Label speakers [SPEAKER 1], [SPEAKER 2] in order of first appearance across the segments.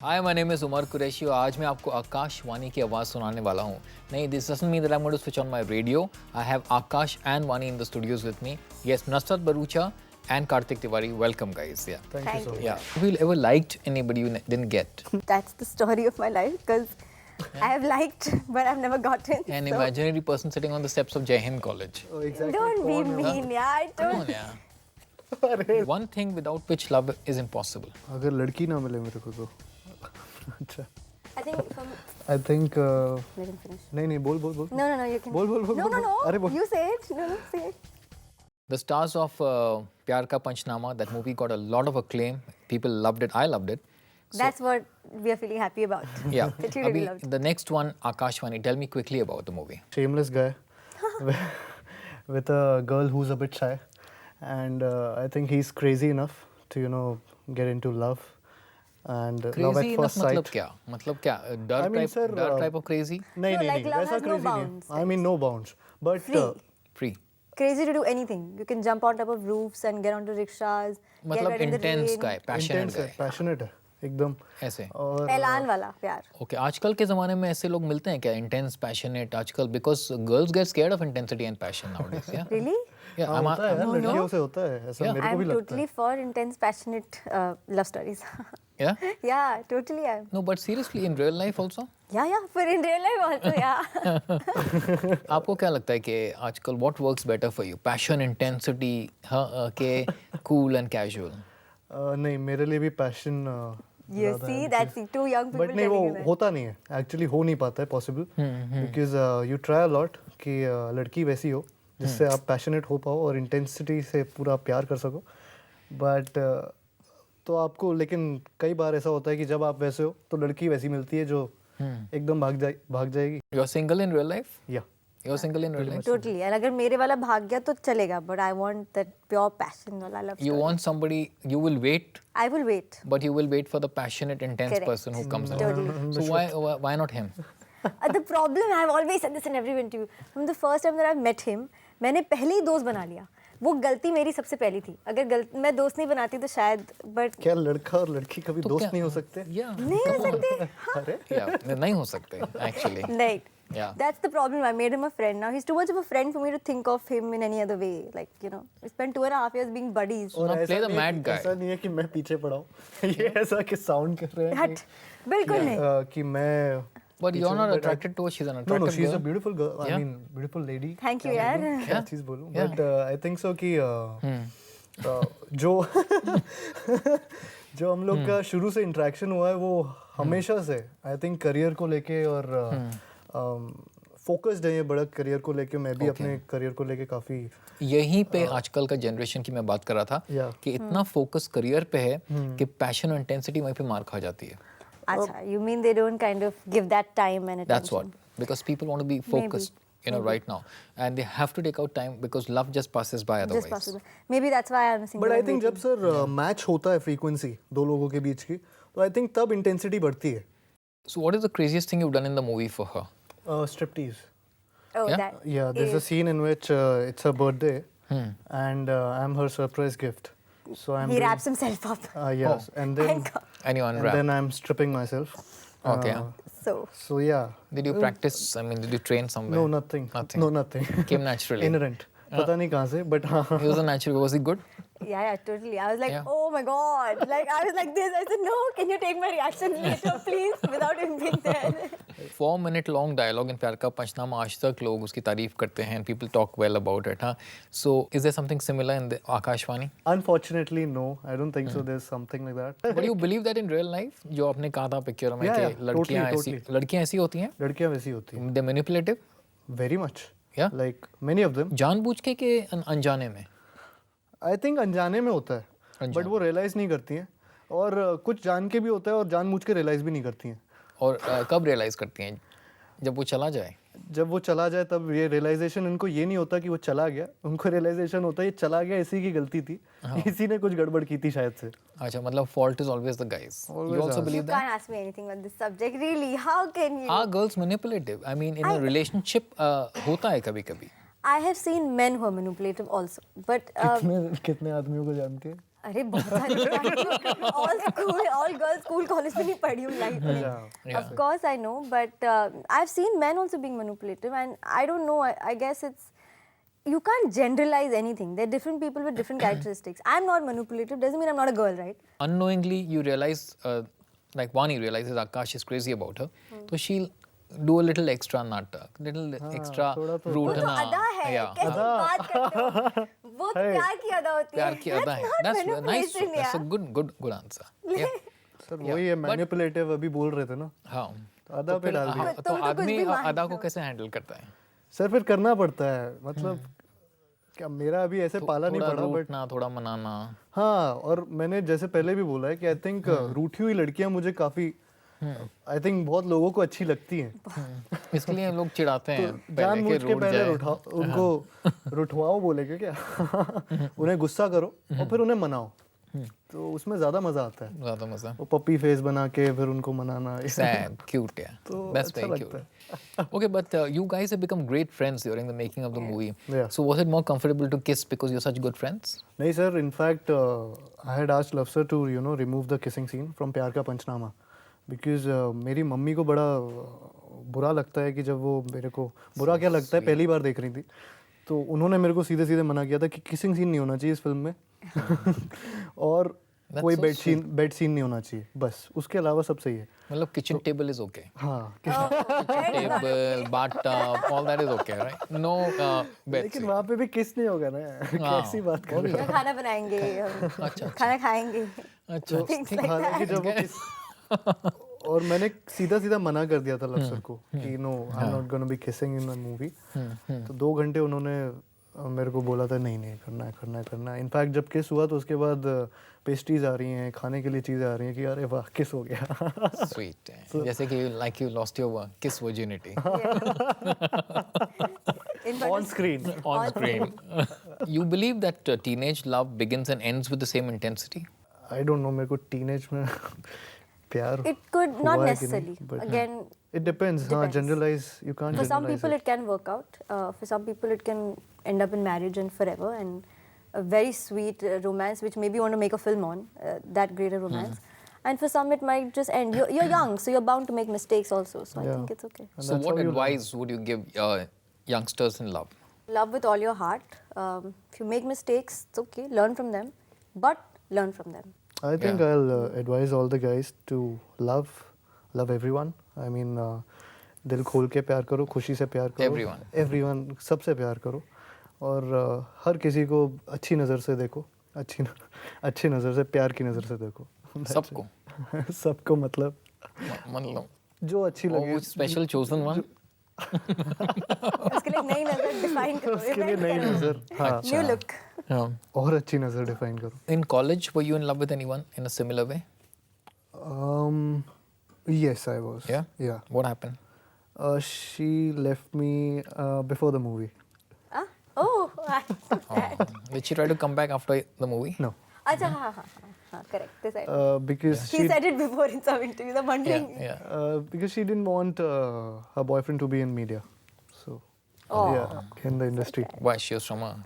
[SPEAKER 1] Hi my name is Umar Qureshi और आज मैं आपको आकाशवाणी की आवाज़ सुनाने वाला हूँ. नहीं, this doesn't mean that I am going to switch on my radio. I have Akash and Vani in the studios with me. Yes, Nusrat Barucha and Karthik Tiwari. Welcome, guys. Yeah.
[SPEAKER 2] Thank you so much.
[SPEAKER 1] Yeah. Have you ever liked anybody you didn't get?
[SPEAKER 2] That's the story of my life because I have liked, but I've never gotten.
[SPEAKER 1] An
[SPEAKER 2] so
[SPEAKER 1] imaginary person sitting on the steps of Jai Hind College.
[SPEAKER 2] Don't be mean, yeah. I
[SPEAKER 1] Come
[SPEAKER 2] don't.
[SPEAKER 1] on, yeah. One thing without which love is impossible.
[SPEAKER 3] अगर लड़की ना मिले मेरे को तो अच्छा
[SPEAKER 2] I think from.
[SPEAKER 3] I think
[SPEAKER 2] Let him finish.
[SPEAKER 3] नहीं बोल
[SPEAKER 2] No, you can.
[SPEAKER 3] बोल
[SPEAKER 2] No.
[SPEAKER 3] अरे बोल
[SPEAKER 2] You say it. No, say it.
[SPEAKER 1] The stars of Pyar Ka Panchnama, that movie got a lot of acclaim. People loved it. I loved it.
[SPEAKER 2] That's what we are feeling happy about.
[SPEAKER 1] Yeah.
[SPEAKER 2] That you really
[SPEAKER 1] Abhi,
[SPEAKER 2] loved.
[SPEAKER 1] the next one, Akashvani, tell me quickly about the movie.
[SPEAKER 3] shameless guy with a girl who's a bit shy and I think he's crazy enough to get into love and love
[SPEAKER 1] Crazy
[SPEAKER 3] at
[SPEAKER 1] enough
[SPEAKER 3] first
[SPEAKER 1] मतलब
[SPEAKER 3] sight.
[SPEAKER 1] क्या? मतलब क्या? डर
[SPEAKER 3] I mean,
[SPEAKER 1] type,
[SPEAKER 3] sir,
[SPEAKER 1] डर type of crazy?
[SPEAKER 3] नहीं
[SPEAKER 2] No,
[SPEAKER 3] नहीं
[SPEAKER 2] like
[SPEAKER 3] नहीं
[SPEAKER 2] love
[SPEAKER 3] वैसा
[SPEAKER 2] has no
[SPEAKER 3] crazy
[SPEAKER 2] bounds,
[SPEAKER 3] नहीं I mean no bounds but
[SPEAKER 2] Free.
[SPEAKER 1] Free.
[SPEAKER 2] Crazy to do anything. You can jump on top of roofs and get onto rickshaws. get
[SPEAKER 1] मतलब
[SPEAKER 2] wet in the
[SPEAKER 1] intense
[SPEAKER 2] rain.
[SPEAKER 1] guy, passionate
[SPEAKER 3] intense है
[SPEAKER 1] guy.
[SPEAKER 3] passionate है एकदम
[SPEAKER 1] ऐसे.
[SPEAKER 3] और
[SPEAKER 2] ऐलान वाला प्यार.
[SPEAKER 1] Okay, आजकल के ज़माने में ऐसे लोग मिलते हैं क्या? Intense, passionate आजकल because girls get scared of intensity and passion nowadays. Yeah.
[SPEAKER 2] Really?
[SPEAKER 1] Yeah.
[SPEAKER 3] हाँ, होता है यार लड़कियों से होता है ऐसा
[SPEAKER 1] Yeah.
[SPEAKER 3] मेरे को भी
[SPEAKER 2] I'm
[SPEAKER 3] लगता
[SPEAKER 2] totally for intense, passionate love stories.
[SPEAKER 1] Yeah.
[SPEAKER 2] Yeah, totally. I'm.
[SPEAKER 1] No, but seriously, in real life also.
[SPEAKER 2] Yeah, for in real life also, yeah.
[SPEAKER 1] आपको क्या लगता है कि आजकल what works better for you? Passion, intensity, हाँ के cool and casual.
[SPEAKER 3] नहीं मेरे लिए भी passion
[SPEAKER 2] You see, that's two young people
[SPEAKER 3] but नहीं वो
[SPEAKER 2] telling you that.
[SPEAKER 3] होता नहीं है एक्चुअली हो नहीं पाता है possible because you try a lot कि लड़की वैसी हो जिससे आप पैशनेट हो पाओ और इंटेंसिटी से पूरा प्यार कर सको बट तो आपको लेकिन कई बार ऐसा होता है कि जब आप वैसे हो तो लड़की वैसी मिलती है जो एकदम भाग जाएगी
[SPEAKER 1] You're single in real life?
[SPEAKER 3] या
[SPEAKER 1] You're single in real life?
[SPEAKER 2] Totally. And अगर मेरे वाला भाग गया तो चलेगा, but I want that pure passion वाला love
[SPEAKER 1] You
[SPEAKER 2] story.
[SPEAKER 1] want somebody, you will wait,
[SPEAKER 2] I will wait.
[SPEAKER 1] but you will wait for the passionate, intense
[SPEAKER 2] Correct.
[SPEAKER 1] person who comes along.
[SPEAKER 2] Totally.
[SPEAKER 1] So why not him?
[SPEAKER 2] The problem, I've always said this in every interview. From the first time that I met him, मैंने पहले ही दोस्त बना लिया. वो गलती मेरी सबसे पहली थी. अगर मैं दोस्त नहीं बनाती तो शायद, but
[SPEAKER 3] क्या लड़का और लड़की कभी
[SPEAKER 1] तो
[SPEAKER 3] दोस्त
[SPEAKER 1] क्या-
[SPEAKER 3] नहीं हो सकते
[SPEAKER 1] Yeah.
[SPEAKER 2] नहीं हो सकते.
[SPEAKER 3] अरे
[SPEAKER 1] Yeah, नहीं हो सकते actually.
[SPEAKER 2] नहीं.
[SPEAKER 1] Yeah.
[SPEAKER 2] That's the problem. I made him a friend. Now he's too much of a friend for me to think of him in any other way. Like, we spent 2.5 years being buddies.
[SPEAKER 1] Now
[SPEAKER 3] और
[SPEAKER 1] play
[SPEAKER 3] ऐसा
[SPEAKER 1] the
[SPEAKER 3] नहीं है
[SPEAKER 1] mad
[SPEAKER 3] कि-
[SPEAKER 1] guy.
[SPEAKER 3] ऐसा नहीं है कि मैं पीछे पड़ा हूँ ये ऐसा कि साउंड कर रहे हैं
[SPEAKER 2] हट. बिल्कुल नहीं.
[SPEAKER 3] कि मैं
[SPEAKER 1] But you're not
[SPEAKER 3] but I-
[SPEAKER 1] attracted to her. She's an
[SPEAKER 3] No,
[SPEAKER 1] attractive
[SPEAKER 3] she's a
[SPEAKER 1] girl.
[SPEAKER 3] beautiful girl. I
[SPEAKER 1] Yeah.
[SPEAKER 3] mean, beautiful lady.
[SPEAKER 2] Thank you,
[SPEAKER 3] क्या
[SPEAKER 2] यार.
[SPEAKER 3] बोलूं? क्या
[SPEAKER 1] Yeah.
[SPEAKER 3] चीज़ बोलूं?
[SPEAKER 1] Yeah.
[SPEAKER 3] But I think so कि जो जो हम लोग का शुरू से इंटरेक्शन हुआ है वो हमेशा से आई थिंक करियर को लेके और फोकस्ड है ये बड़ा करियर को लेके मैं भी अपने करियर को लेके काफ़ी
[SPEAKER 1] यहीं पे आजकल का जनरेशन की मैं बात कर रहा था
[SPEAKER 3] Yeah.
[SPEAKER 1] कि इतना फोकस करियर पे है कि पैशन और इंटेंसिटी वहीं पे मार खा जाती है.
[SPEAKER 2] अच्छा, you mean they don't kind of give that time and attention?
[SPEAKER 1] That's what. Because people want to be focused, right now, and they have to take out time because love just passes by otherwise.
[SPEAKER 2] Just possible. Maybe that's why I'm single.
[SPEAKER 3] But I
[SPEAKER 2] and
[SPEAKER 3] think जब
[SPEAKER 2] waiting.
[SPEAKER 3] Sir match होता है frequency दो लोगों के बीच की तो I think तब intensity बढ़ती है
[SPEAKER 1] So what is the craziest thing you've done in the movie for her?
[SPEAKER 3] स्ट्रिप्टीज
[SPEAKER 2] Oh,
[SPEAKER 1] Yeah?
[SPEAKER 2] that.
[SPEAKER 3] Yeah, there's a
[SPEAKER 2] is-
[SPEAKER 3] scene in which it's her birthday and I'm her surprise gift. So I'm
[SPEAKER 2] He
[SPEAKER 3] doing-
[SPEAKER 2] wraps himself up.
[SPEAKER 3] yes, and then
[SPEAKER 2] Thank God.
[SPEAKER 1] And you
[SPEAKER 3] and
[SPEAKER 1] unwrap.
[SPEAKER 3] then I'm stripping myself.
[SPEAKER 1] Okay.
[SPEAKER 2] So,
[SPEAKER 3] So yeah.
[SPEAKER 1] Did you practice? I mean, did you train somewhere?
[SPEAKER 3] No, nothing.
[SPEAKER 1] Nothing.
[SPEAKER 3] No, nothing.
[SPEAKER 1] Came naturally.
[SPEAKER 3] Inherent. पता नहीं कहाँ से, but हाँ.
[SPEAKER 1] He was a natural. Was he good?
[SPEAKER 2] yeah, totally. I was like,
[SPEAKER 1] Yeah.
[SPEAKER 2] oh my God. Like, I was like this. I said, no, can you take my reactions later, please, without him being there?
[SPEAKER 1] 4-minute long dialogue in प्यार का पंचनामा आज तक लोग उसकी तारीफ करते हैं and people talk well about it. So is there something similar in the Akashvani?
[SPEAKER 3] Unfortunately, no. I don't think so. There's something like that.
[SPEAKER 1] But you believe that in real life? जो आपने कहा था picture में
[SPEAKER 3] Yeah,
[SPEAKER 1] कि
[SPEAKER 3] yeah,
[SPEAKER 1] लड़कियां ऐसी होती हैं?
[SPEAKER 3] लड़कियाँ वैसी होती हैं.
[SPEAKER 1] They manipulative?
[SPEAKER 3] Very much.
[SPEAKER 1] Yeah.
[SPEAKER 3] Like many of them.
[SPEAKER 1] जानबूझ के कि अनजाने में?
[SPEAKER 3] I think अनजाने में होता है.
[SPEAKER 1] अनजाने.
[SPEAKER 3] But वो realize नहीं करती हैं. और कुछ जान के भी होता है और जानबूझ के realize भी नहीं करती हैं.
[SPEAKER 1] और कब रियलाइज करती हैं? जब वो चला जाए.
[SPEAKER 3] जब वो चला जाए तब ये रियलाइजेशन इनको ये नहीं होता कि वो चला गया, उनको रियलाइजेशन होता है ये चला गया इसी की गलती थी, इसी ने कुछ गड़बड़ की थी शायद से.
[SPEAKER 1] अच्छा, मतलब fault is always the guys. You
[SPEAKER 3] Always
[SPEAKER 1] also
[SPEAKER 3] us.
[SPEAKER 1] believe
[SPEAKER 2] You
[SPEAKER 1] that?
[SPEAKER 2] can't ask me anything on this subject. Really, how can you?
[SPEAKER 1] Are girls manipulative? I mean, in a relationship होता है कभी-कभी.
[SPEAKER 2] I have seen men who are manipulative also, but
[SPEAKER 3] कितने आदमियों को जानते हैं?
[SPEAKER 2] अरे बहुत सारे all girls school college में नहीं पढ़ी हूँ लाइफ में.
[SPEAKER 1] Yeah.
[SPEAKER 2] Of course I know, but I've seen men also being manipulative, and I don't know. I guess it's, you can't generalize anything. There are different people with different characteristics. I'm not manipulative. Doesn't mean I'm not a girl, right?
[SPEAKER 1] Unknowingly, you realize, like Vani realizes Akash is crazy about her, so she'll do a little extra natak, little extra
[SPEAKER 3] थोड़ा तो-
[SPEAKER 2] वो
[SPEAKER 1] rude
[SPEAKER 2] तो
[SPEAKER 1] ना.
[SPEAKER 2] अदा है.
[SPEAKER 1] Yeah.
[SPEAKER 2] कैसी बात करते हो? वो तो प्यार की अदा होती है.
[SPEAKER 1] प्यार की अदा है.
[SPEAKER 2] That's
[SPEAKER 1] That's
[SPEAKER 2] not
[SPEAKER 1] nice.
[SPEAKER 2] manipulation,
[SPEAKER 1] That's a
[SPEAKER 2] yeah.
[SPEAKER 1] good answer. Yeah.
[SPEAKER 3] Sir वही है मैनिपुलेटिव अभी बोल रहे थे ना,
[SPEAKER 1] हाँ.
[SPEAKER 3] आधा पे डाल दिया.
[SPEAKER 1] हाँ,
[SPEAKER 2] तुम
[SPEAKER 1] तो
[SPEAKER 2] तो कुछ
[SPEAKER 1] आदमी
[SPEAKER 2] भी मान
[SPEAKER 1] अदा
[SPEAKER 2] लो.
[SPEAKER 1] को कैसे हैंडल करता है?
[SPEAKER 3] सर फिर करना पड़ता है, मतलब क्या मेरा अभी ऐसे पाला नहीं
[SPEAKER 1] थोड़ा
[SPEAKER 3] पड़ा, बट
[SPEAKER 1] रूठना, थोड़ा मनाना.
[SPEAKER 3] हाँ, और मैंने जैसे पहले भी बोला है कि आई थिंक रूठी हुई लड़कियां मुझे काफी आई थिंक बहुत लोगों को अच्छी लगती हैं.
[SPEAKER 1] इसलिए लोग चिढ़ाते हैं
[SPEAKER 3] जानबूझ के
[SPEAKER 1] रूठ
[SPEAKER 3] पहले
[SPEAKER 1] जाए.
[SPEAKER 3] रुठाओ उनको, रुठवाओ बोलेगे क्या उन्हें गुस्सा करो और फिर उन्हें मनाओ, तो उसमें ज्यादा मजा आता है.
[SPEAKER 1] ज़्यादा मजा.
[SPEAKER 3] वो पपी फेस बना के फिर उनको मनाना,
[SPEAKER 1] Sad, cute, yeah.
[SPEAKER 3] तो
[SPEAKER 1] That's
[SPEAKER 3] अच्छा
[SPEAKER 1] very
[SPEAKER 3] लगता
[SPEAKER 1] cute. Okay, but you guys have become great friends during the making of the movie.
[SPEAKER 3] Yeah.
[SPEAKER 1] So was it more comfortable to kiss because you're such good friends?
[SPEAKER 3] नहीं sir, in fact I had asked Luv sir to remove the kissing scene from Pyaar Ka panchnama, because मेरी mummy को बड़ा बुरा लगता है कि जब वो मेरे को, बुरा क्या लगता है, पहली बार देख रही थी तो उन्होंने मेरे को सीधे सीधे मना किया था कि किसिंग सीन नहीं होना चाहिए इस फिल्म में और
[SPEAKER 1] That's
[SPEAKER 3] कोई
[SPEAKER 1] so
[SPEAKER 3] बेड सीन नहीं होना चाहिए, बस उसके अलावा सब सही है.
[SPEAKER 1] मतलब kitchen table is okay.
[SPEAKER 3] हाँ,
[SPEAKER 1] Table, bathtub, all that is okay, right? No bed
[SPEAKER 3] लेकिन
[SPEAKER 1] scene.
[SPEAKER 3] वहाँ पे भी किस नहीं होगा ना, कैसी बात कर रहे
[SPEAKER 2] हम खाना बनाएंगे, हम खाना खाएंगे.
[SPEAKER 1] अच्छा.
[SPEAKER 2] Things
[SPEAKER 3] हो.
[SPEAKER 2] like
[SPEAKER 3] हालांकि
[SPEAKER 2] that.
[SPEAKER 3] जब वो किस और मैंने सीधा सीधा मना कर दिया था लव सर को कि no I am not gonna be kissing in the movie. तो 2 घंटे उन्होंने मेरे को बोला था नहीं नहीं करना है करना है करना है. इनफैक्ट जब किस हुआ तो उसके बाद पेस्ट्रीज आ रही हैं, खाने के लिए चीज़ें आ रही हैं कि अरे वाह किस हो गया.
[SPEAKER 1] Sweet. जैसे कि like you lost your kiss virginity
[SPEAKER 2] In front
[SPEAKER 3] on
[SPEAKER 2] of-
[SPEAKER 3] screen.
[SPEAKER 1] on screen. You believe that teenage love begins and ends with the same intensity?
[SPEAKER 3] I don't know, मेरे को टीनेज में प्यार
[SPEAKER 2] It could not
[SPEAKER 3] हुआ है कि नहीं,
[SPEAKER 2] necessarily.
[SPEAKER 3] but
[SPEAKER 2] Again,
[SPEAKER 3] it depends. हाँ,
[SPEAKER 2] depends.
[SPEAKER 3] generalize you can't
[SPEAKER 2] for some
[SPEAKER 3] generalize
[SPEAKER 2] people
[SPEAKER 3] it.
[SPEAKER 2] it can work out. For some people it can end up in marriage and forever, and a very sweet romance which maybe you want to make a film on, that great a romance. And for some it might just end. You're young, so you're bound to make mistakes also. So I
[SPEAKER 3] Yeah.
[SPEAKER 2] think it's okay.
[SPEAKER 3] And
[SPEAKER 1] So
[SPEAKER 3] that's
[SPEAKER 1] what
[SPEAKER 3] how you learn.
[SPEAKER 1] advice would you give youngsters in love?
[SPEAKER 2] Love with all your heart. If you make mistakes, it's okay. Learn from them, but learn from them.
[SPEAKER 3] I think
[SPEAKER 1] Yeah.
[SPEAKER 3] I'll advise all the guys to love everyone. I mean, दिल खोल के प्यार करो, खुशी से प्यार करो.
[SPEAKER 1] Everyone.
[SPEAKER 3] Everyone, सबसे प्यार करो और हर किसी को अच्छी नज़र से देखो, अच्छी नज़र से, प्यार की नज़र से देखो. That's
[SPEAKER 1] सबको.
[SPEAKER 3] it. सबको मतलब
[SPEAKER 1] मतलब
[SPEAKER 3] जो अच्छी लगे.
[SPEAKER 1] oh, special chosen one.
[SPEAKER 2] उसके लिए एक नई नजर define करो.
[SPEAKER 3] उसके लिए नई नज़र, हाँ,
[SPEAKER 2] New look.
[SPEAKER 1] Yeah.
[SPEAKER 3] और अच्छी नज़र डिफाइन करो.
[SPEAKER 1] In college, were you in love with anyone in a similar way?
[SPEAKER 3] Yes, I was.
[SPEAKER 1] Yeah?
[SPEAKER 3] Yeah.
[SPEAKER 1] What happened?
[SPEAKER 3] She left me before the movie.
[SPEAKER 2] Ah? Oh.
[SPEAKER 1] Did she try to come back after the movie?
[SPEAKER 3] No.
[SPEAKER 2] अच्छा हाँ हाँ हाँ correct. This I.
[SPEAKER 3] Because
[SPEAKER 2] She said it before in some interviews. I'm wondering.
[SPEAKER 1] Yeah.
[SPEAKER 3] because she didn't want her boyfriend to be in media. So,
[SPEAKER 2] Oh.
[SPEAKER 3] yeah, in the industry.
[SPEAKER 1] Why? She was from a...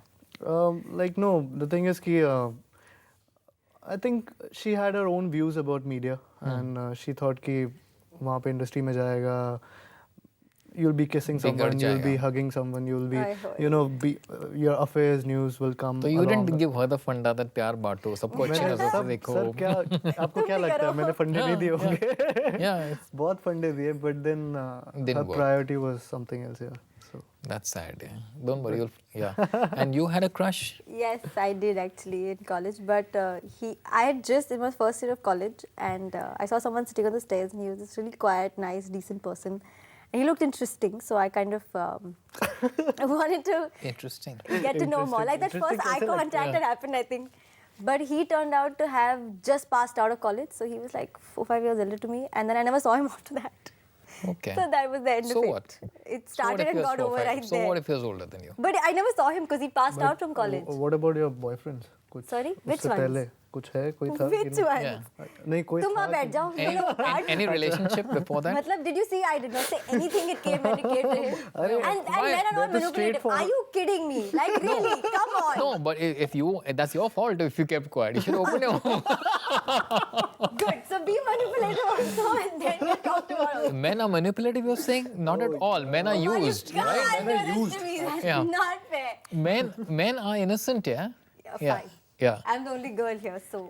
[SPEAKER 3] Like, no, the thing is ki, I think she had her own views about media and she thought कि वहाँ पे industry में जाएगा, you'll be kissing
[SPEAKER 1] बिगड़
[SPEAKER 3] someone, you'll be
[SPEAKER 1] जाएगा.
[SPEAKER 3] hugging someone, you'll be,
[SPEAKER 2] I heard.
[SPEAKER 3] you know, your affairs news will come
[SPEAKER 1] So you
[SPEAKER 3] along.
[SPEAKER 1] didn't give her the funda that प्यार बांटो, सबको अच्छी
[SPEAKER 3] मैंने
[SPEAKER 1] नजर से
[SPEAKER 3] सब
[SPEAKER 1] देखो.
[SPEAKER 3] सर क्या आपको क्या लगता है मैंने फंडे नहीं दिए होंगे.
[SPEAKER 1] Yeah, it's-
[SPEAKER 3] बहुत फंडे दिए, but then
[SPEAKER 1] Didn't
[SPEAKER 3] her
[SPEAKER 1] work.
[SPEAKER 3] priority was something else. Yeah. So
[SPEAKER 1] that's sad. Yeah. Don't worry. Yeah. And you had a crush?
[SPEAKER 2] Yes, I did actually in college. But I had just in my first year of college, and I saw someone sitting on the stairs, and he was this really quiet, nice, decent person, and he looked interesting. So I kind of wanted to
[SPEAKER 1] Interesting.
[SPEAKER 2] get to know more. Like that first
[SPEAKER 3] Interesting
[SPEAKER 2] eye
[SPEAKER 3] कैसे लगता है?
[SPEAKER 2] contact that happened, I think. But he turned out to have just passed out of college, so he was like 4 or 5 years older to me, and then I never saw him after that.
[SPEAKER 1] Okay.
[SPEAKER 2] So that was the end
[SPEAKER 1] So
[SPEAKER 2] of it.
[SPEAKER 1] what?
[SPEAKER 2] It
[SPEAKER 1] So what
[SPEAKER 2] started
[SPEAKER 1] if
[SPEAKER 2] and
[SPEAKER 1] he was
[SPEAKER 2] got
[SPEAKER 1] 4,
[SPEAKER 2] over
[SPEAKER 1] 5?
[SPEAKER 2] right
[SPEAKER 1] So
[SPEAKER 2] there.
[SPEAKER 1] what if he was older than you?
[SPEAKER 2] But I never saw him because he passed out from college.
[SPEAKER 3] what about your boyfriends? कुछ
[SPEAKER 2] Sorry, which
[SPEAKER 3] उससे
[SPEAKER 2] ones?
[SPEAKER 3] पहले कुछ है कोई था कि
[SPEAKER 2] Which
[SPEAKER 3] नहीं?
[SPEAKER 2] one?
[SPEAKER 1] Yeah.
[SPEAKER 3] नहीं कोई
[SPEAKER 2] तुम
[SPEAKER 3] था
[SPEAKER 2] वहाँ बैठ
[SPEAKER 3] कि-
[SPEAKER 2] जाओ.
[SPEAKER 1] Any,
[SPEAKER 2] बोलो, काट.
[SPEAKER 1] any relationship before that?
[SPEAKER 2] मतलब, did you see? I did not say anything. It came when it came to him.
[SPEAKER 3] अरे,
[SPEAKER 2] And
[SPEAKER 1] why?
[SPEAKER 2] men are not
[SPEAKER 3] That is
[SPEAKER 2] manipulative. Are
[SPEAKER 3] straightforward.
[SPEAKER 2] you kidding me? Like really? Come on.
[SPEAKER 1] No, but if you, that's your fault if you kept quiet. You should open your mouth.
[SPEAKER 2] Good. So be manipulative also, and then we'll talk tomorrow.
[SPEAKER 1] Men are manipulative, you're saying? Not at all. Men are
[SPEAKER 2] Oh,
[SPEAKER 1] used,
[SPEAKER 2] you
[SPEAKER 1] right?
[SPEAKER 2] can't do this to me. That's
[SPEAKER 1] Yeah.
[SPEAKER 2] not fair.
[SPEAKER 1] Men are innocent, yeah?
[SPEAKER 2] Yeah,
[SPEAKER 1] Yeah.
[SPEAKER 2] fine.
[SPEAKER 1] Yeah.
[SPEAKER 2] I'm the only girl here, so.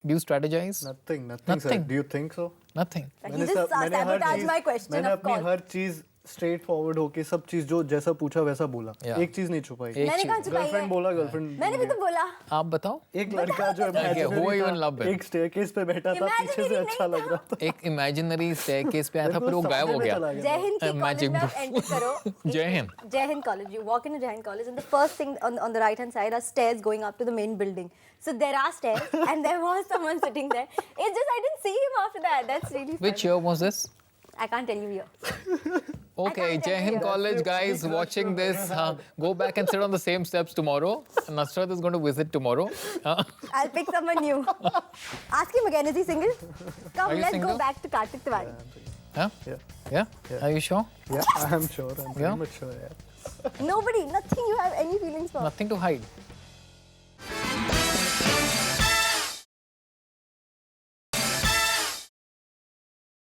[SPEAKER 1] Do you strategize?
[SPEAKER 3] nothing sir.
[SPEAKER 1] Nothing.
[SPEAKER 3] Do you think so?
[SPEAKER 1] Nothing.
[SPEAKER 2] He just sabotaged my question,
[SPEAKER 3] मैंने
[SPEAKER 2] of
[SPEAKER 3] अपनी
[SPEAKER 2] course.
[SPEAKER 3] हर चीज straight forward होके सब चीज जो जैसा पूछा वैसा बोला
[SPEAKER 1] Yeah.
[SPEAKER 3] एक चीज नहीं छुपाई
[SPEAKER 1] एक
[SPEAKER 2] मैंने
[SPEAKER 1] चीज-
[SPEAKER 2] कहाँ छुपाई है?
[SPEAKER 3] गर्लफ्रेंड बोला गर्लफ्रेंड
[SPEAKER 2] मैंने भी तो बोला.
[SPEAKER 1] आप बताओ.
[SPEAKER 3] एक लड़का जो
[SPEAKER 1] Okay, who are you in love with?
[SPEAKER 3] एक स्टेयरकेस पे बैठा था पीछे से
[SPEAKER 2] Imaginary
[SPEAKER 3] अच्छा
[SPEAKER 2] नहीं
[SPEAKER 3] लग रहा था
[SPEAKER 1] एक इमेजिनरी स्टेयरकेस पे आया था फिर वो
[SPEAKER 3] बिल्कुल
[SPEAKER 1] गायब हो
[SPEAKER 3] सपने में
[SPEAKER 1] गया.
[SPEAKER 3] चला गया।
[SPEAKER 2] जय हिंद की कॉलेज
[SPEAKER 1] Magic
[SPEAKER 2] में आप
[SPEAKER 1] book.
[SPEAKER 2] एंटर करो.
[SPEAKER 1] जय Hind.
[SPEAKER 2] Jai Hind College. You walk into Jai Hind College, and the first thing on the right hand side are stairs going up to the main building. So there are stairs, and there was someone sitting there. It's just I didn't see him after that. That's really funny.
[SPEAKER 1] Which year was this?
[SPEAKER 2] I can't tell you here.
[SPEAKER 1] Okay,
[SPEAKER 2] can't
[SPEAKER 1] Jai
[SPEAKER 2] tell
[SPEAKER 1] Hind
[SPEAKER 2] you.
[SPEAKER 1] College guys watching this, go back and sit on the same steps tomorrow. Nusrat is going to visit tomorrow.
[SPEAKER 2] I'll pick someone new. Ask him again. Is he single? Come,
[SPEAKER 1] Are you
[SPEAKER 2] let's
[SPEAKER 1] single?
[SPEAKER 2] go back to Kartik Tiwari.
[SPEAKER 1] Huh?
[SPEAKER 3] Yeah.
[SPEAKER 1] Yeah? Are you sure?
[SPEAKER 3] Yeah, I'm sure. I'm
[SPEAKER 1] Yeah?
[SPEAKER 3] pretty much sure. Yeah.
[SPEAKER 2] Nobody, nothing you have any feelings for.
[SPEAKER 1] Nothing to hide.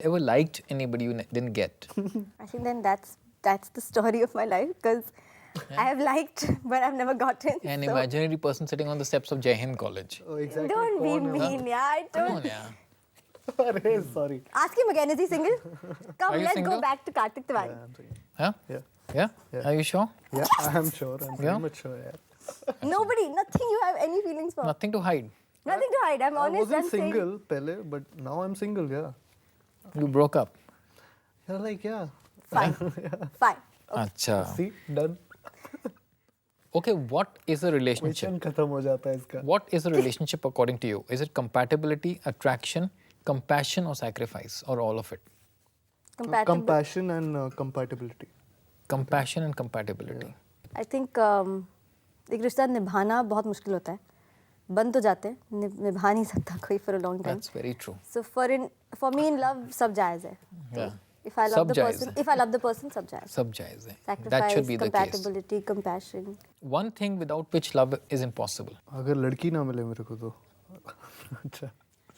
[SPEAKER 1] Ever liked anybody you didn't get?
[SPEAKER 2] I think then that's the story of my life because I have liked, but I've never gotten.
[SPEAKER 1] An
[SPEAKER 2] so
[SPEAKER 1] imaginary person sitting on the steps of Jai Hind College.
[SPEAKER 3] Oh, exactly.
[SPEAKER 2] don't be
[SPEAKER 3] कौन है?
[SPEAKER 2] mean, yeah. I
[SPEAKER 1] Come
[SPEAKER 2] don't.
[SPEAKER 1] on, yeah.
[SPEAKER 3] अरे sorry.
[SPEAKER 2] Ask him again. Is he single? Come,
[SPEAKER 1] Are you
[SPEAKER 2] let's
[SPEAKER 1] single?
[SPEAKER 2] go back to Kartik Tiwari.
[SPEAKER 3] Yeah, I'm single.
[SPEAKER 1] Huh?
[SPEAKER 3] Yeah.
[SPEAKER 1] Yeah?
[SPEAKER 3] Yeah.
[SPEAKER 1] Are you sure?
[SPEAKER 3] Yeah, I'm sure. I'm pretty
[SPEAKER 1] Yeah?
[SPEAKER 3] much sure. Yeah.
[SPEAKER 2] Nobody, nothing you have any feelings for.
[SPEAKER 1] Nothing to hide.
[SPEAKER 2] Nothing to hide. I'm
[SPEAKER 3] I
[SPEAKER 2] honest.
[SPEAKER 3] wasn't
[SPEAKER 2] I'm saying.
[SPEAKER 3] single पहले, but now I'm single. Yeah.
[SPEAKER 1] You broke up.
[SPEAKER 3] Yeah, like yeah.
[SPEAKER 2] Fine. Fine.
[SPEAKER 1] Acha.
[SPEAKER 3] See, done.
[SPEAKER 1] Okay, what is a relationship?
[SPEAKER 3] Question खत्म हो जाता है इसका.
[SPEAKER 1] What is a relationship according to you? Is it compatibility, attraction, compassion, or sacrifice, or all of it?
[SPEAKER 2] Compatible.
[SPEAKER 3] Compassion and compatibility.
[SPEAKER 1] Compassion and compatibility.
[SPEAKER 2] I think एक रिश्ता निभाना बहुत मुश्किल होता है. बन तो जाते हैं, निभा नहीं सकता कोई for a long time.
[SPEAKER 1] That's very true.
[SPEAKER 2] So for me in love सब जायज़ है.
[SPEAKER 1] Yeah.
[SPEAKER 2] If I love
[SPEAKER 1] सब
[SPEAKER 2] the
[SPEAKER 1] जायज़
[SPEAKER 2] person,
[SPEAKER 1] है.
[SPEAKER 2] if I love the person, सब जायज़.
[SPEAKER 1] Sab jaiz hai.
[SPEAKER 2] Sacrifice,
[SPEAKER 1] That should be the case.
[SPEAKER 2] compatibility, compassion.
[SPEAKER 1] One thing without which love is impossible.
[SPEAKER 3] अगर लड़की ना मिले मेरे को तो अच्छा.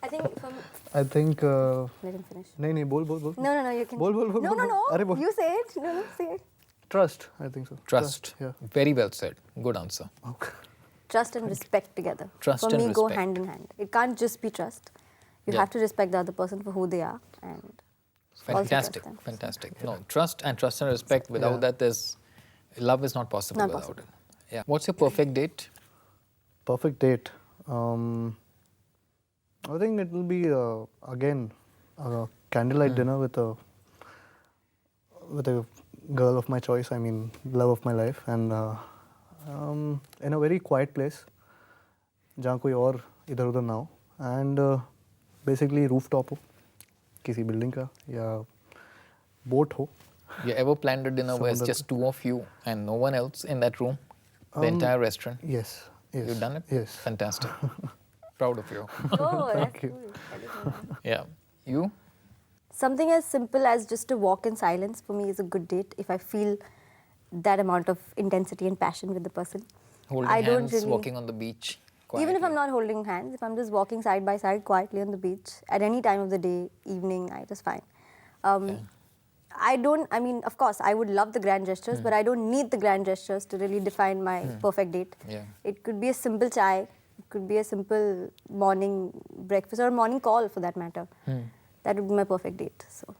[SPEAKER 2] I think from
[SPEAKER 3] I think
[SPEAKER 2] let him finish.
[SPEAKER 3] नहीं बोल.
[SPEAKER 2] No, you can.
[SPEAKER 3] बोल.
[SPEAKER 2] No.
[SPEAKER 3] अरे बोल.
[SPEAKER 2] You say it. No, say it.
[SPEAKER 3] Trust, I think so.
[SPEAKER 1] Trust.
[SPEAKER 3] Yeah.
[SPEAKER 1] Very well said. Good answer.
[SPEAKER 3] Okay.
[SPEAKER 2] Trust and respect together.
[SPEAKER 1] Trust
[SPEAKER 2] for
[SPEAKER 1] and
[SPEAKER 2] me, go
[SPEAKER 1] respect.
[SPEAKER 2] hand in hand. It can't just be trust. You
[SPEAKER 1] Yeah.
[SPEAKER 2] have to respect the other person for who they are and also
[SPEAKER 1] Fantastic.
[SPEAKER 2] trust them.
[SPEAKER 1] Fantastic. No, trust and respect. Without
[SPEAKER 3] Yeah.
[SPEAKER 1] that, there's love is not possible
[SPEAKER 2] Not
[SPEAKER 1] without
[SPEAKER 2] possible.
[SPEAKER 1] it. Yeah. What's your perfect date?
[SPEAKER 3] Perfect date. I think it will be again a candlelight dinner with a girl of my choice. I mean, love of my life, and in a very quiet place, जहाँ कोई और इधर उधर ना हो, and basically rooftop हो, किसी building का या boat हो.
[SPEAKER 1] You ever planned a dinner where it's
[SPEAKER 3] Samudra-
[SPEAKER 1] just two of you and no one else in that room? The entire restaurant?
[SPEAKER 3] Yes.
[SPEAKER 1] You've done it?
[SPEAKER 3] Yes.
[SPEAKER 1] Fantastic. Proud of you.
[SPEAKER 2] Oh, that's
[SPEAKER 3] you.
[SPEAKER 2] cool. I didn't know that.
[SPEAKER 1] Yeah. You?
[SPEAKER 2] Something as simple as just a walk in silence for me is a good date if I feel that amount of intensity and passion with the person.
[SPEAKER 1] Holding
[SPEAKER 2] I don't
[SPEAKER 1] hands,
[SPEAKER 2] really-
[SPEAKER 1] walking on the beach.
[SPEAKER 2] Even if I'm
[SPEAKER 1] quietly.
[SPEAKER 2] not holding hands, if I'm just walking side by side quietly on the beach at any time of the day, evening, I just fine. I mean, of course, I would love the grand gestures, but I don't need the grand gestures to really define my perfect date.
[SPEAKER 1] Yeah.
[SPEAKER 2] It could be a simple chai, it could be a simple morning breakfast or morning call for that matter. That would be my perfect date. So,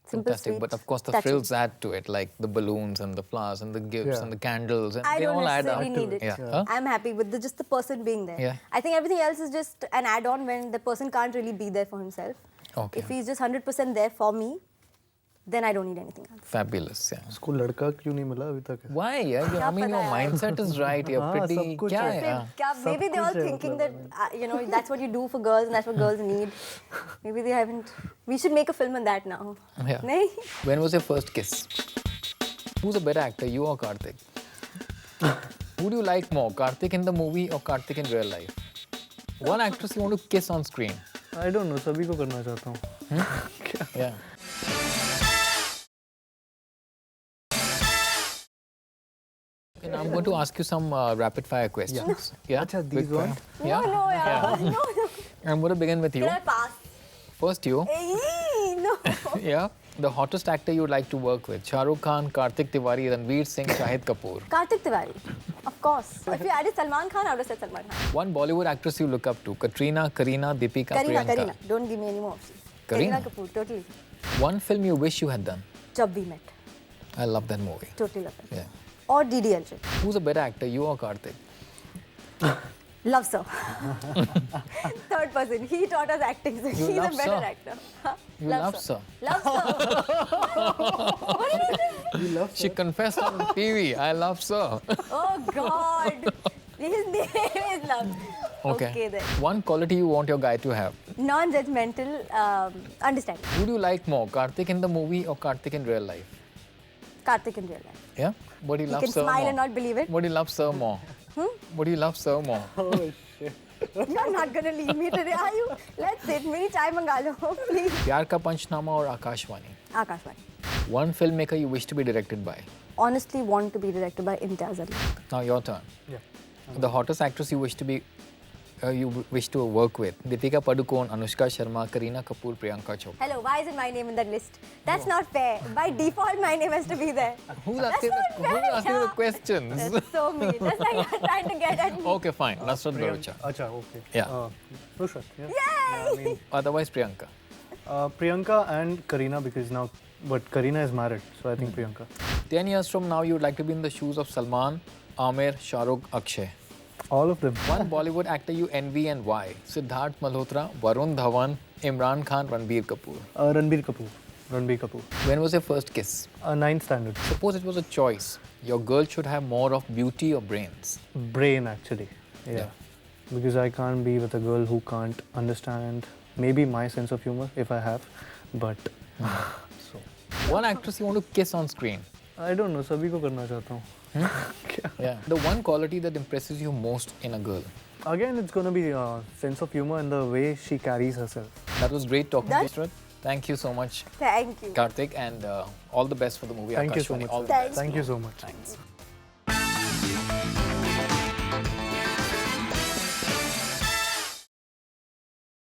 [SPEAKER 2] simple,
[SPEAKER 1] Fantastic.
[SPEAKER 2] sweet,
[SPEAKER 1] But of course, the
[SPEAKER 2] touchy.
[SPEAKER 1] frills add to it, like the balloons and the flowers and the gifts
[SPEAKER 3] Yeah.
[SPEAKER 1] and the candles. And
[SPEAKER 2] I
[SPEAKER 1] they
[SPEAKER 2] don't
[SPEAKER 1] all add up.
[SPEAKER 2] necessarily need it.
[SPEAKER 1] Yeah.
[SPEAKER 3] Yeah.
[SPEAKER 1] Huh?
[SPEAKER 2] I'm happy with just the person being there.
[SPEAKER 1] Yeah.
[SPEAKER 2] I think everything else is just an add-on when the person can't really be there for himself.
[SPEAKER 1] Okay.
[SPEAKER 2] If he's just 100% there for me, then I don't need anything else.
[SPEAKER 1] Fabulous. Yeah.
[SPEAKER 3] उसको लड़का क्यों नहीं मिला अभी तक?
[SPEAKER 1] Why? Yeah? I mean,
[SPEAKER 2] पता
[SPEAKER 1] your
[SPEAKER 2] यार?
[SPEAKER 1] mindset is right. You're
[SPEAKER 3] हाँ,
[SPEAKER 1] pretty.
[SPEAKER 3] सब कुछ
[SPEAKER 1] क्या
[SPEAKER 3] है।
[SPEAKER 1] है? Yeah.
[SPEAKER 2] Maybe they're all
[SPEAKER 3] कुछ है
[SPEAKER 2] thinking
[SPEAKER 3] मतलब
[SPEAKER 2] that that's what you do for girls and that's what girls need. Maybe they haven't. We should make a film on that now.
[SPEAKER 1] Yeah.
[SPEAKER 2] Nahi?
[SPEAKER 1] When was your first kiss? Who's a better actor, you or Karthik? Who do you like more, Karthik in the movie or Karthik in real life? One actress you want to kiss on screen.
[SPEAKER 3] I don't know, सभी को करना चाहता हूँ.
[SPEAKER 1] Yeah. Okay, now I'm going to ask you some rapid fire questions. Yeah.
[SPEAKER 3] अच्छा,
[SPEAKER 1] Quick
[SPEAKER 3] these
[SPEAKER 1] fire.
[SPEAKER 3] one?
[SPEAKER 1] Yeah.
[SPEAKER 2] No, yeah. No.
[SPEAKER 1] I'm going to begin with you.
[SPEAKER 2] Can I pass?
[SPEAKER 1] First, you.
[SPEAKER 2] Hey, no.
[SPEAKER 1] Yeah. The hottest actor you'd like to work with: Shah Rukh Khan, Kartik Tiwari, Ranveer Singh, Shahid Kapoor.
[SPEAKER 2] Kartik Tiwari. Of course. If you added Salman Khan, I would have said Salman Khan.
[SPEAKER 1] One Bollywood actress you look up to: Katrina, Kareena, Deepika,
[SPEAKER 2] Karina,
[SPEAKER 1] Priyanka.
[SPEAKER 2] Karina. Don't give me any more options.
[SPEAKER 1] Kareena?
[SPEAKER 2] Kapoor, totally.
[SPEAKER 1] One film you wish you had done.
[SPEAKER 2] Jab We Met.
[SPEAKER 1] I love that movie.
[SPEAKER 2] Totally love it.
[SPEAKER 1] Yeah.
[SPEAKER 2] Or DDLJ.
[SPEAKER 1] Who's a better actor, you or Kartik?
[SPEAKER 2] Love Sir. Third person. He taught us acting, so
[SPEAKER 1] You
[SPEAKER 2] he's a
[SPEAKER 1] love
[SPEAKER 2] better
[SPEAKER 1] Sir?
[SPEAKER 2] actor. Huh?
[SPEAKER 1] You love Sir.
[SPEAKER 2] Love Sir. What did you say?
[SPEAKER 3] You love
[SPEAKER 1] She confessed on TV. I love Sir.
[SPEAKER 2] Oh God. His name is Love. Okay then.
[SPEAKER 1] One quality you want your guy to have.
[SPEAKER 2] Non-judgmental, understanding.
[SPEAKER 1] Who do you like more, Kartik in the movie or Kartik in real life?
[SPEAKER 2] Kartik in real life.
[SPEAKER 1] Yeah? But he
[SPEAKER 2] You
[SPEAKER 1] loves
[SPEAKER 2] can
[SPEAKER 1] Sir
[SPEAKER 2] smile
[SPEAKER 1] more.
[SPEAKER 2] and not believe it.
[SPEAKER 1] But he loves Sir more. But he loves Sir more.
[SPEAKER 3] Oh shit.
[SPEAKER 2] You're not gonna leave me today, are you? Let's sit. मेरी चाय मंगा लो, please.
[SPEAKER 1] प्यार का पंचनामा or Akashvani?
[SPEAKER 2] Akashvani.
[SPEAKER 1] One filmmaker you wish to be directed by.
[SPEAKER 2] Honestly, want to be directed by Imtiaz Ali.
[SPEAKER 1] Now your turn.
[SPEAKER 3] Yeah.
[SPEAKER 1] The hottest actress you wish to be, you wish to work with: Deepika Padukone, Anushka Sharma, Kareena Kapoor, Priyanka Chopra.
[SPEAKER 2] Hello, why isn't my name in that list? That's not fair. By default, my name has to be there.
[SPEAKER 1] Who's
[SPEAKER 2] That's
[SPEAKER 1] asking,
[SPEAKER 2] not fair,
[SPEAKER 1] who's asking the
[SPEAKER 2] yeah.
[SPEAKER 1] questions?
[SPEAKER 2] That's so mean. That's like you're trying to get at me.
[SPEAKER 1] Okay, fine. Nusrat Bharucha.
[SPEAKER 3] अच्छा, okay.
[SPEAKER 1] Yeah.
[SPEAKER 3] Nusrat, yeah.
[SPEAKER 2] Yay!
[SPEAKER 3] Yeah, I mean,
[SPEAKER 1] Otherwise, Priyanka.
[SPEAKER 3] Priyanka and Kareena, because now, but Kareena is married, so I think Priyanka.
[SPEAKER 1] 10 years from now, you'd like to be in the shoes of Salman, Amir, Shah Rukh, Akshay.
[SPEAKER 3] All of them.
[SPEAKER 1] One Bollywood actor you envy and why? Siddharth Malhotra, Varun Dhawan, Imran Khan, Ranbir Kapoor.
[SPEAKER 3] Ranbir Kapoor. Ranbir Kapoor.
[SPEAKER 1] When was your first kiss?
[SPEAKER 3] 9th standard.
[SPEAKER 1] Suppose it was a choice. Your girl should have more of beauty or brains.
[SPEAKER 3] Brain, actually. Yeah. Because I can't be with a girl who can't understand maybe my sense of humor if I have, but so
[SPEAKER 1] One actress you want to kiss on screen.
[SPEAKER 3] I don't know. सभी को करना चाहता हूँ.
[SPEAKER 1] Yeah. The one quality that impresses you most in a girl.
[SPEAKER 3] Again, it's gonna be sense of humor and the way she carries herself.
[SPEAKER 1] That was great talking
[SPEAKER 2] Done?
[SPEAKER 1] to you, Nusrat. Thank you so much,
[SPEAKER 2] Thank you.
[SPEAKER 1] Kartik, and all the best for the movie.
[SPEAKER 3] Thank you so
[SPEAKER 1] Akashvani.
[SPEAKER 3] much.
[SPEAKER 1] All
[SPEAKER 3] Sir.
[SPEAKER 1] the best.
[SPEAKER 3] Thank you so much.
[SPEAKER 1] Thanks.